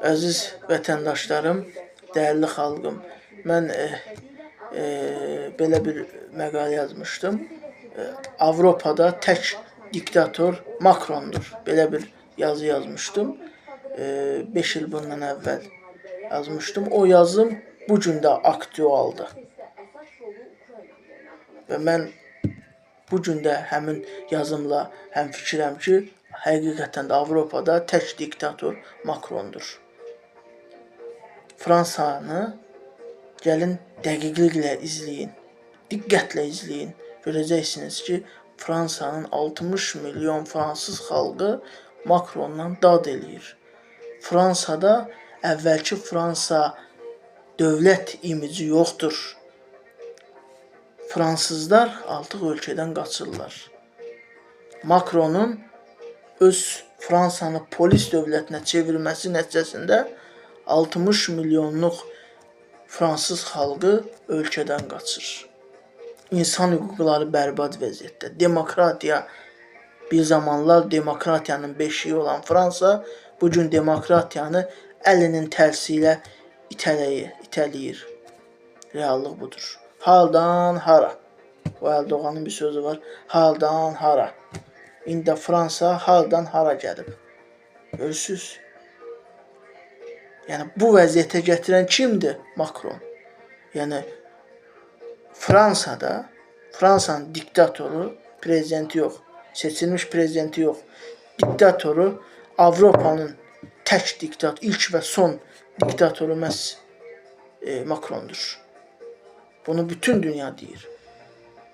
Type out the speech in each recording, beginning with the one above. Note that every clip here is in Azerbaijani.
Əziz vətəndaşlarım, dəyərli xalqım, mən belə bir məqalə yazmışdım. Avropada tək diktator Makrondur. Belə bir yazı yazmışdım. 5 il bundan əvvəl yazmışdım. O yazım bu gün də aktualdır. Və mən bu gün də həmin yazımla həmfikirəm ki, həqiqətən də Avropada tək diktator Makrondur. Fransanı gəlin dəqiqliklə izləyin, diqqətlə izləyin. Görəcəksiniz ki, Fransanın 60 milyon fransız xalqı Makrondan dad eləyir. Fransada əvvəlki Fransa dövlət imici yoxdur. Fransızlar artıq ölkədən qaçırlar. Makronun öz Fransanı polis dövlətinə çevirməsi nəticəsində 60 milyonluq fransız xalqı ölkədən qaçır. İnsan hüquqları bərbad vəziyyətdə. Demokratiya, bir zamanlar demokratiyanın beşiği olan Fransa, bugün demokratiyanı əlinin tərsi ilə itələyir. Reallıq budur. Haldan hara? O Erdoğanın bir sözü var. Haldan hara? İndi Fransa haldan hara gəlib? Görürsünüz? Yəni bu vəziyyətə gətirən kimdir? Makron. Yəni Fransada, Fransanın diktatoru, prezidenti yox, seçilmiş prezidenti yox, diktatoru Avropanın tək diktator, ilk və son diktatoru məhz Makrondur. Bunu bütün dünya deyir.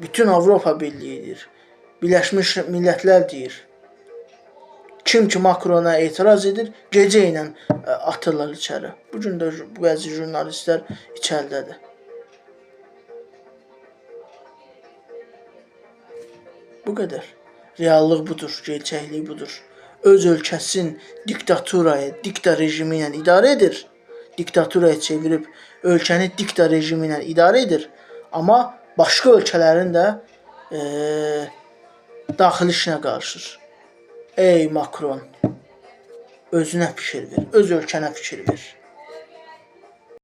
Bütün Avropa Birliyi deyir. Birləşmiş Millətlər deyir. Kim ki Makrona etiraz edir, gecə ilə atırlar içəri. Bugün də bəzi jurnalistlər içəridədir. Bu qədər. Reallıq budur, gerçəklik budur. Öz ölkəsinin diktaturayı, dikta rejimi ilə idarə edir. Diktaturaya çevirib ölkəni dikta rejimi ilə idarə edir. Amma başqa ölkələrin də daxili işinə qarışır. Ey Makron, özünə fikir ver, öz ölkənə fikir ver.